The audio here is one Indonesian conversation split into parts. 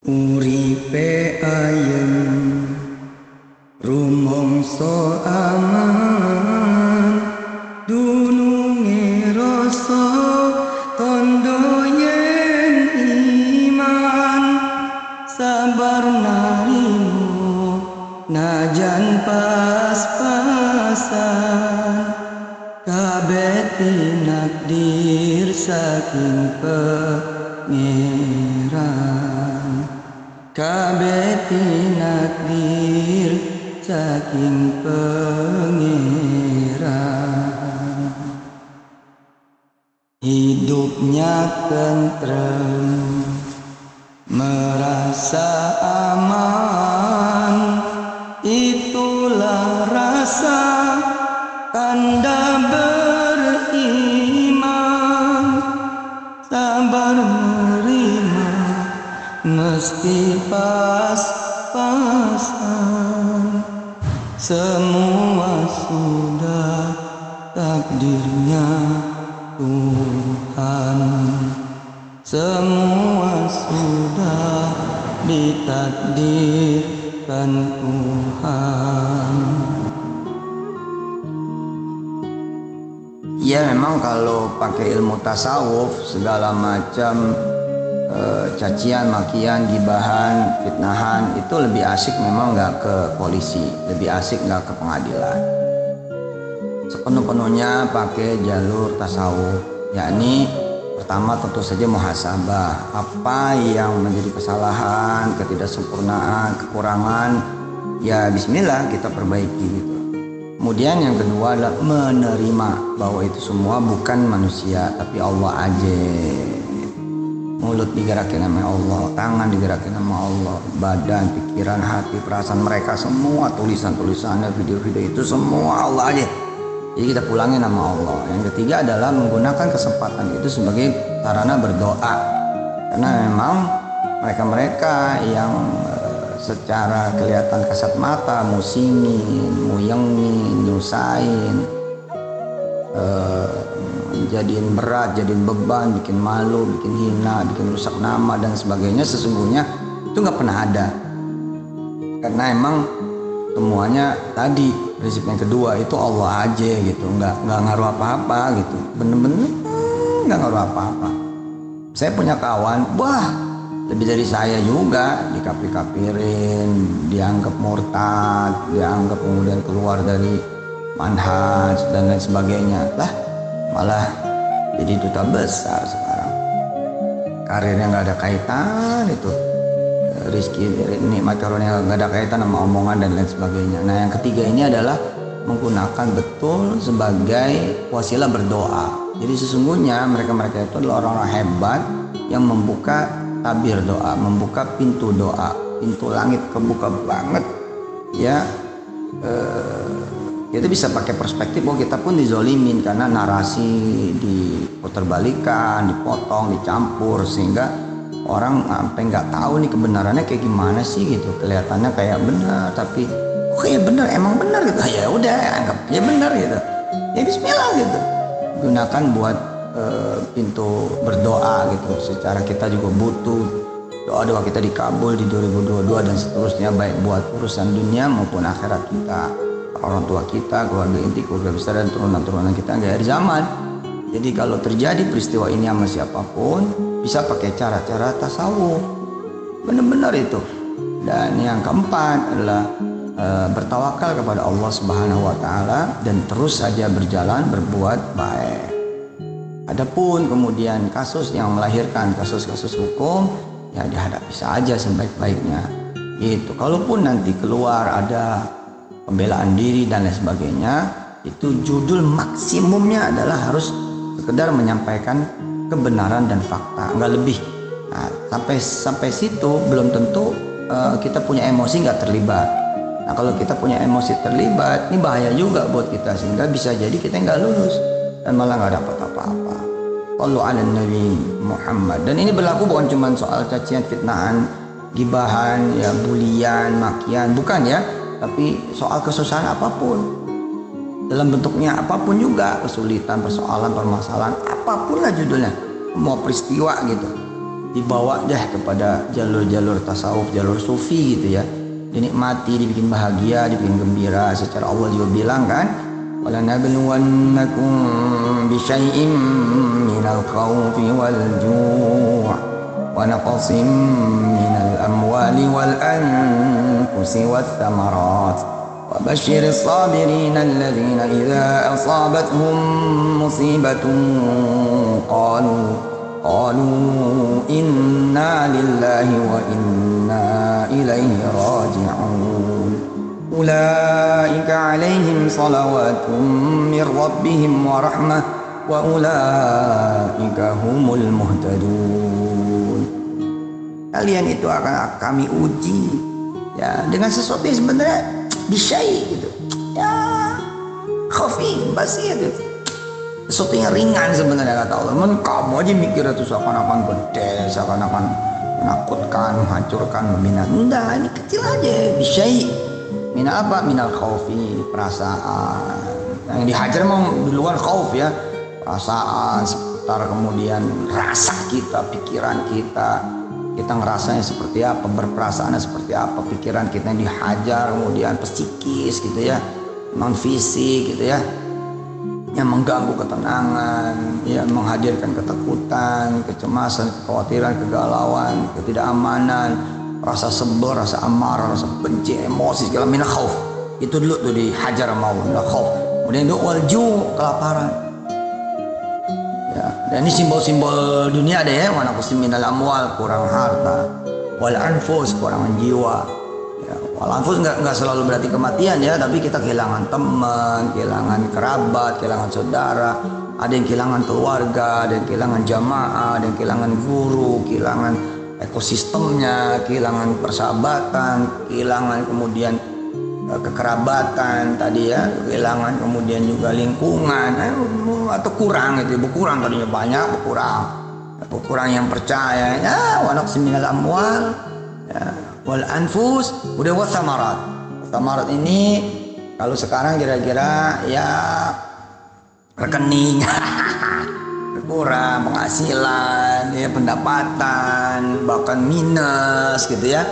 Uripe ayem rumangsa aman dununge rasa tondo yen iman sabar narimo najan pas-pasan kabeh tinakdir saking pangeran kabeh tinakdir saking pangeran hidupnya tentrem merasa aman itulah rasa tanda beriman sabar menerima meski pas-pasan semua sudah takdirnya Tuhan semua sudah ditakdirkan Tuhan. Ya memang kalau pakai ilmu tasawuf segala macam cacian, makian, gibahan, fitnahan itu lebih asik memang nggak ke polisi, lebih asik nggak ke pengadilan. Sepenuh-penuhnya pakai jalur tasawuf, yakni pertama tentu saja muhasabah, apa yang menjadi kesalahan, ketidaksempurnaan, kekurangan, ya bismillah kita perbaiki gitu. Kemudian yang kedua adalah menerima bahwa itu semua bukan manusia tapi Allah aja. Mulut digerakin sama Allah, tangan digerakin sama Allah, badan, pikiran, hati, perasaan mereka semua, tulisan-tulisannya, video-video itu semua Allah aja. Jadi kita pulangin nama Allah. Yang ketiga adalah menggunakan kesempatan itu sebagai sarana berdoa. Karena memang mereka-mereka yang secara kelihatan kasat mata musingin, muyengin, nyusahin, jadiin berat, jadiin beban, bikin malu, bikin hina, bikin rusak nama dan sebagainya, sesungguhnya itu nggak pernah ada. Karena emang semuanya tadi prinsip yang kedua itu Allah aja gitu, nggak ngaruh apa-apa gitu, bener-bener nggak ngaruh apa-apa. Saya punya kawan, wah lebih dari saya juga dikafir-kafirin, dianggap murtad, dianggap kemudian keluar dari manhaj dan lain sebagainya. Lah malah jadi duta besar sekarang, karirnya nggak ada kaitan itu, rizki nikmat karunia nggak ada kaitan sama omongan dan lain sebagainya. Nah yang ketiga ini adalah menggunakan betul sebagai wasilah berdoa. Jadi sesungguhnya mereka-mereka itu adalah orang-orang hebat yang membuka tabir doa, membuka pintu doa, pintu langit kebuka banget ya. Kita bisa pakai perspektif bahwa kita pun dizolimin karena narasi diputerbalikan, dipotong, dicampur sehingga orang sampai nggak tahu nih kebenarannya kayak gimana sih gitu. Kelihatannya kayak benar tapi oh ya benar, emang benar gitu. Ya udah anggap ya benar gitu. Ya bismillah gitu. Gunakan buat pintu berdoa gitu. Secara kita juga butuh doa-doa kita dikabul di 2022 dan seterusnya, baik buat urusan dunia maupun akhirat kita, orang tua kita, keluarga inti, keluarga besar dan turunan-turunan kita di akhir zaman. Jadi kalau terjadi peristiwa ini sama siapapun bisa pakai cara-cara tasawuf, benar-benar itu. Dan yang keempat adalah bertawakal kepada Allah Subhanahu wa Ta'ala dan terus saja berjalan berbuat baik. Adapun kemudian kasus yang melahirkan kasus-kasus hukum, ya dihadapi saja sebaik-baiknya. Itu kalaupun nanti keluar ada pembelaan diri dan lain sebagainya, itu judul maksimumnya adalah harus sekedar menyampaikan kebenaran dan fakta, nggak lebih. Nah, sampai situ belum tentu kita punya emosi nggak terlibat. Nah kalau kita punya emosi terlibat, ini bahaya juga buat kita sehingga bisa jadi kita nggak lulus dan malah nggak dapat apa-apa. Sallu ala Nabi Muhammad. Dan ini berlaku bukan cuma soal cacian, fitnahan, gibahan, ya bulian, makian, bukan ya, tapi soal kesusahan apapun. dalam bentuknya apapun juga, kesulitan, persoalan, permasalahan, apapun lah judulnya, mau peristiwa gitu. dibawa deh kepada jalur-jalur tasawuf, jalur sufi gitu ya. Dinikmati, dibikin bahagia, dibikin gembira. Secara Allah juga bilang kan, وَلَنَبْلُوَنَّكُمْ بِشَيْءٍ مِّنَ الْخَوْفِ وَالْجُوعِ وَنَقْصٍ مِّنَ الْأَمْوَالِ وَالْأَنفُسِ وَالثَّمَرَاتِ وَبَشِّرِ الصَّابِرِينَ الَّذِينَ إِذَا أَصَابَتْهُم مُّصِيبَةٌ قالوا إنا لله وإنا إليه راجعون أولئك عليهم صلوات من ربهم ورحمة وأولئك هم المهتدون. Kalian itu akan kami uji ya dengan sesuatu yang sebenarnya bisyai gitu ya, khafif basir gitu, sesuatu yang ringan sebenarnya kata Allah. Kamu aja mikir itu seakan-akan gede, seakan-akan menakutkan, menghancurkan, membina. Enggak, ini kecil aja. Bisyai. Minal apa? Minal khaufi, perasaan. Yang dihajar mau duluan khauf ya. Perasaan, seputar kemudian rasa kita, pikiran kita. Kita ngerasanya seperti apa, berperasaannya seperti apa, pikiran kita yang dihajar, kemudian psikis gitu ya, non fisik gitu ya, yang mengganggu ketenangan, ya menghadirkan ketakutan, kecemasan, kekhawatiran, kegalauan, ketidakamanan, rasa sebel, rasa amarah, rasa benci, emosi segala mina khauf. Itu dulu tuh dihajar sama Allah, mina khauf. Kemudian itu walju, kelaparan. Ya, dan ini simbol-simbol dunia ada ya, wa naqsim minal amwal, kurang harta, wal anfus, kurangan jiwa. Wal anfus nggak selalu berarti kematian ya, tapi kita kehilangan teman, kehilangan kerabat, kehilangan saudara, ada yang kehilangan keluarga, ada yang kehilangan jamaah, ada yang kehilangan guru, kehilangan ekosistemnya, kehilangan persahabatan, kehilangan kemudian kekerabatan tadi ya, kehilangan kemudian juga lingkungan, atau kurang gitu, berkurang tadinya banyak, berkurang yang percaya ya, wa naqsim minal amwal ya, wal anfus, udah wasamarat. Samarat ini kalau sekarang kira-kira ya rekening berkurang, penghasilan ya, pendapatan bahkan minus gitu ya,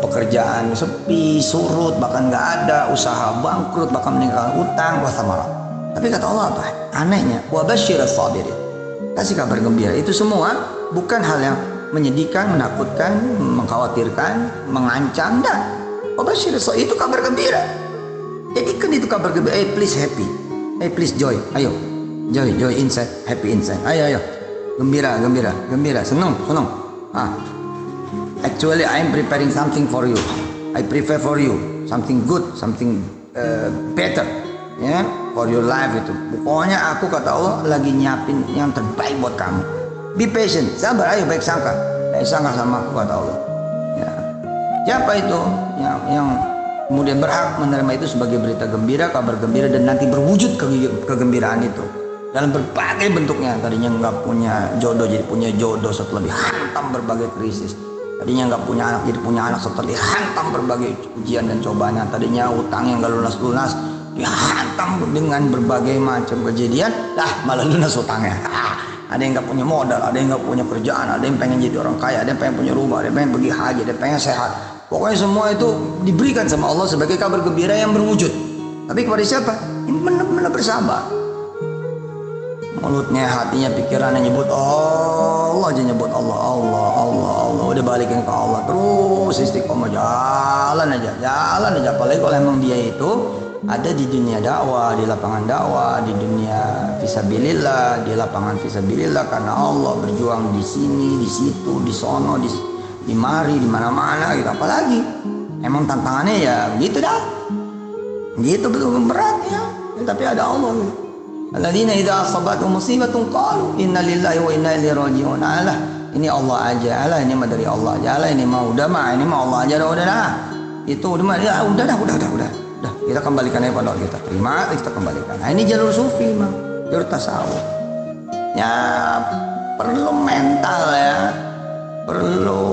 pekerjaan sepi, surut, bahkan nggak ada, usaha bangkrut, bahkan meninggalkan utang, wasamarat. Tapi kata Allah apa? Anehnya, wa basyiras sabirin, kasih kabar gembira. Itu semua bukan hal yang menyedihkan, menakutkan, mengkhawatirkan, mengancam. Dah, itu kabar gembira. Jadikan itu kabar gembira. Please happy, please joy. Ayo, joy inside, happy inside. Ayo, gembira, senang. Actually, I am preparing something for you. I prepare for you something good, something better, ya, for your life itu. Pokoknya aku kata Allah lagi nyiapin yang terbaik buat kamu. Be patient, sabar, ayo baik sangka sama aku kata Allah. Ya. Siapa itu yang kemudian berhak menerima itu sebagai berita gembira, kabar gembira, dan nanti berwujud kegembiraan itu dalam berbagai bentuknya. Tadinya nggak punya jodoh jadi punya jodoh setelah dihantam berbagai krisis. Tadinya nggak punya anak jadi punya anak setelah dihantam berbagai ujian dan cobaan. Tadinya utang yang nggak lunas dihantam dengan berbagai macam kejadian, malah lunas utangnya. Ada yang nggak punya modal, ada yang nggak punya kerjaan, ada yang pengen jadi orang kaya, ada yang pengen punya rumah, ada yang pengen pergi haji, ada yang pengen sehat. Pokoknya semua itu diberikan sama Allah sebagai kabar gembira yang berwujud. Tapi kepada siapa? Ini benar-benar bersabar. Mulutnya, hatinya, pikirannya nyebut Allah aja, nyebut Allah. Udah balikin ke Allah terus, istiqomah, jalan aja. Apalagi kalau emang dia itu ada di dunia dakwah, di lapangan dakwah, di dunia fisabilillah, di lapangan fisabilillah karena Allah, berjuang di sini, di situ, di sono, di mari, di mana-mana gitu. Apalagi emang tantangannya ya gitu dah, gitu betul berat ya. Tapi ada Allah gitu. Alladzina idza asabatuhum musibatun qalu inna lillahi wa inna ilaihi raji'un. Alah, ini Allah aja. Alah, ini mah dari Allah aja. Alah, ini mah udah mah, ini mah Allah aja. Udah dah. Itu udah mah ya udah. Kita kembalikan aja pada Allah, kita terima, kita kembalikan. Nah, ini jalur sufi mah, jalur tasawuf. Ya perlu mental ya. Perlu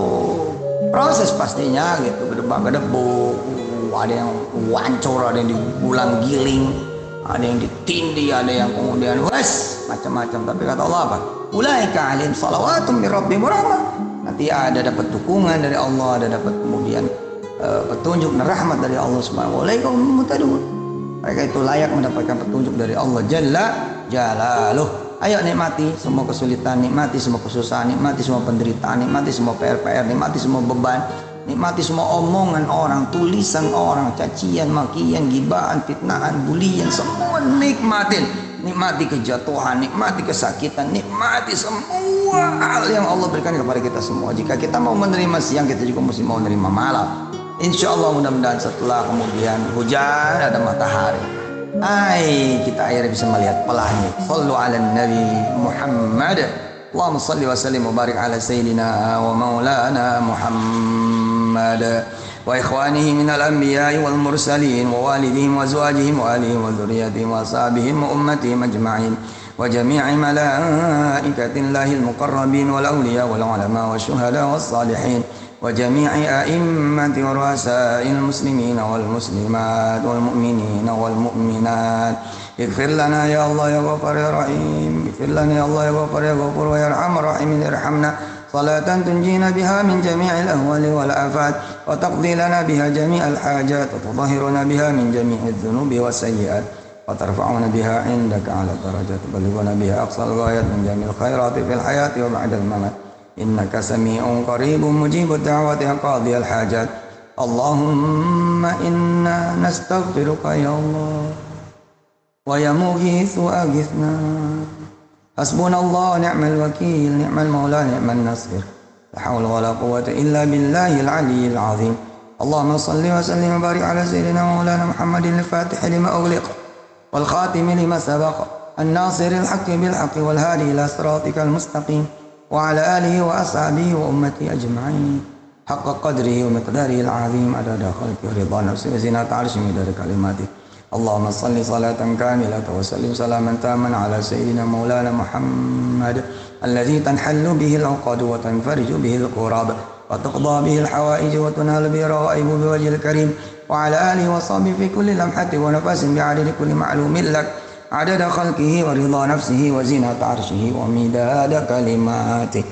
proses pastinya gitu, gedebak-gedebuk. Ada yang wancur, ada yang dibulang giling. ada yang ditindih, ada yang kemudian macam-macam. Tapi kata Allah apa? Ulaika alaihim salawatum mir rabbihim rahmah. Nanti ada dapat dukungan dari Allah, ada dapat kemudian petunjuk dan rahmat dari Allah Subhanahu wa taala. Mereka itu layak mendapatkan petunjuk dari Allah Jalla Jalaluh. Ayo nikmati semua kesulitan, nikmati semua kesusahan, nikmati semua penderitaan, nikmati semua PR, nikmati semua beban, nikmati semua omongan orang, tulisan orang, cacian, makian, gibahan, fitnahan, bulian, semua nikmatin. Nikmati kejatuhan, nikmati kesakitan, nikmati semua hal yang Allah berikan kepada kita semua. Jika kita mau menerima siang, kita juga mesti mau menerima malam. Insya Allah mudah-mudahan setelah kemudian hujan ada matahari, kita akhirnya bisa melihat pelangi. Sallu ala Nabi Muhammad. Allahumma salli wa sallim wa barik ala sayyidina wa maulana Muhammad wa ikhwanihi minal anbiya'i wal mursalin wa walidihim wa azwajihim wa alihim wa dhurriyyatihim wa ashabihim wa ummatihim ajma'in wa jami'i malaikatillahil muqarrabin wal awliya wal ulama wa syuhada was salihin wa jami'i a'immati wa ru'asa'il muslimina wal muslimat wal mu'minina wal mu'minat. Ighfir lana ya Allah ya Ghafar ya Rahim. Ighfir lana ya Allah ya Ghafar ya Ghafur wa ya Arhamar Rahimin. Irhamna salatan tunjina biha min jami'il ahwali wal afat wa taqdi lana biha jami'al hajat wa tudahhiruna biha min jami'idz dzunubi was sayyi'at wa tarfa'una biha indaka 'ala darajat wa balighuna biha aqsal ghayat min jami'il khairati fil hayati wa ba'dal mamat. Innaka sami'un qaribun mujibud da'wati qadiyal hajat. Allahumma inna nastaghfiruka ya Allah wa ya mughithu aghithna. Hasbunallah ni'mal wakil, ni'mal maula, ni'man nasir. La hawla wa la quwwata illa billahil aliyyil azim. Allahumma salli wa sallim wa barik ala sayyidina maulana Muhammadin al-fatih lima ughliq wal khatim lima sabaq an-nasiril haqqi bil haqqi wal hadi ila siratikal mustaqim wa ala alihi wa ashabihi wa ummati ajma'in haqqa qadrihi wa miqdarihi al-azim adada khalqi wa ridha nafsi wa zinata 'arsyi midada kalimati. Allahumma salli salatan kamilatan wa sallim salaman taman ala sayyidina maulana Muhammad alladhi tanhallu bihi al-uqad wa tanfariju bihi al-qurab wa tuqda bihi al-hawaij wa tunhalu bihi rawa'ibu bi wajhil karim wa ala alihi wa sahbihi fi kulli lamhatin wa nafasin bi'adadi kulli ma'lumin lak adada khalqihi wa ridha nafsihi wa zinata 'arsyihi wa midada kalimatihi.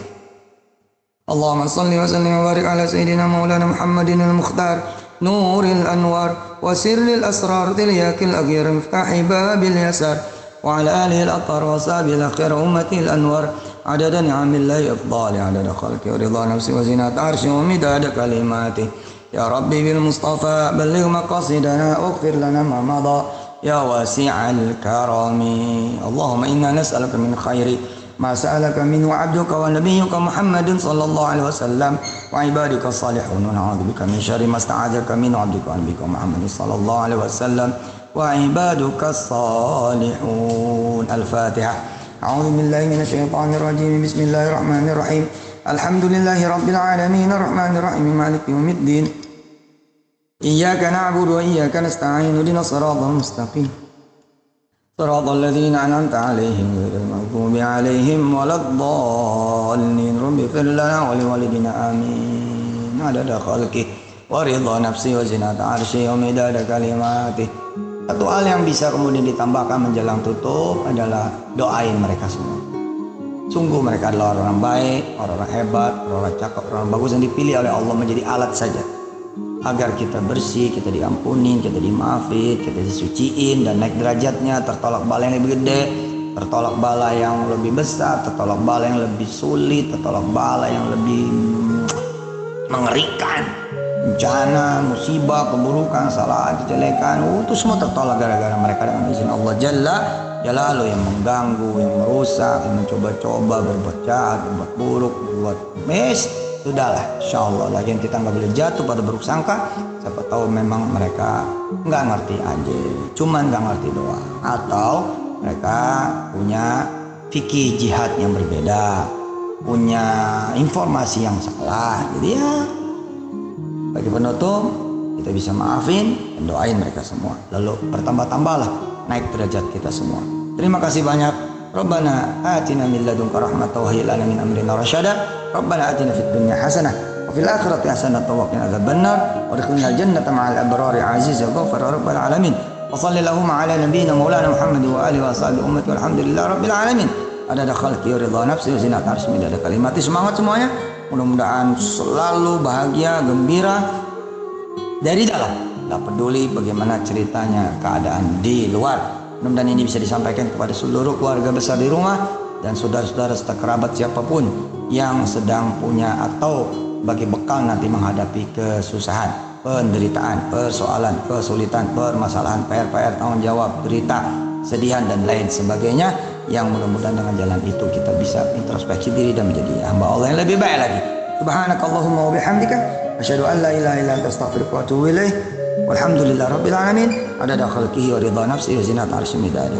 Allahumma salli wa sallim wa barik ala sayyidina maulana Muhammadin al-mukhtar نور الأنوار وسر الأسرار تلياك الأغير مفتاح باب اليسار وعلى آله الأطهار وصحبه الأخير أمتي الأنوار عدد نعم الله إفضال عدد خلقه ورضا نفسه وزنة عرشه ومداد كلماته. يا ربي بالمصطفى بلغ مقاصدنا واغفر لنا ما مضى يا واسع الكرم. اللهم إنا نسألك من خير ما سألك منه عبدك ونبيك محمد صلى الله عليه وسلم وعبادك الصالحون ونعوذ بك من شر ما استعاذك منه عبدك ونبيك محمد صلى الله عليه وسلم وعبادك الصالحون. الفاتحة. أعوذ بالله من الشيطان الرجيم. بسم الله الرحمن الرحيم. الحمد لله رب العالمين الرحمن الرحيم مالك يوم الدين إياك نعبد وإياك نستعين اهدنا الصراط المستقيم صراط الذين أنعمت عليهم غير المغضوب عليهم ولا الضالين. رب اغفر لنا ولوالدينا آمين عدد خلقه ورضا نفسه وزنة عرشه ومداد كلماته. Satu hal yang bisa kemudian ditambahkan menjelang tutup adalah doain mereka semua. Sungguh mereka adalah orang baik, orang hebat, orang cakap, orang bagus yang dipilih oleh Allah menjadi alat saja agar kita bersih, kita diampunin, kita dimaafin, kita disuciin dan naik derajatnya, tertolak bala yang lebih gede, tertolak bala yang lebih besar, tertolak bala yang lebih sulit, tertolak bala yang lebih mengerikan, bencana, musibah, keburukan, kesalahan, kejelekan, itu semua tertolak gara-gara mereka dengan izin Allah Jalla Jalaluh yang mengganggu, yang merusak, yang mencoba-coba berbuat jahat, berbuat buruk, berbuat sudahlah, insyaallah lagian kita nggak boleh jatuh pada buruk sangka. Siapa tahu memang mereka nggak ngerti aja, cuman nggak ngerti doang, atau mereka punya fikih jihad yang berbeda, punya informasi yang salah. Jadi ya bagi penutup kita bisa maafin dan doain mereka semua, lalu bertambah-tambahlah naik derajat kita semua. Terima kasih banyak. Rabbana atina min ladunka rahmatan wa hayyi lana min amrina rasyada. Rabbana atina fid dunya hasanah wa fil akhirati hasanah wa qina adzabannar wa adkhilnal jannata ma'al abrari aziz ya ghafar rabbal alamin. Wa sallallahu ala nabiyyina maulana Muhammad wa alihi wa sahbihi ummati walhamdulillahi rabbil alamin. Ada khalqi wa ridha nafsi wa zinat arsy midada kalimati. Semangat semuanya. Mudah-mudahan selalu bahagia, gembira dari dalam. Tidak peduli bagaimana ceritanya keadaan di luar. Mudah-mudahan ini bisa disampaikan kepada seluruh keluarga besar di rumah dan saudara-saudara serta kerabat siapapun yang sedang punya atau bagi bekal nanti menghadapi kesusahan, penderitaan, persoalan, kesulitan, permasalahan, PR, tanggung jawab, derita, sedihan dan lain sebagainya, yang mudah-mudahan dengan jalan itu kita bisa introspeksi diri dan menjadi hamba Allah yang lebih baik lagi. Subhanakallahumma wa bihamdika asyhadu an la ilaha illa anta astaghfiruka wa atubu ilaik. Walhamdulillahirabbil alamin. Adada khalqihi wa ridha nafsi wa zinata arsy midada.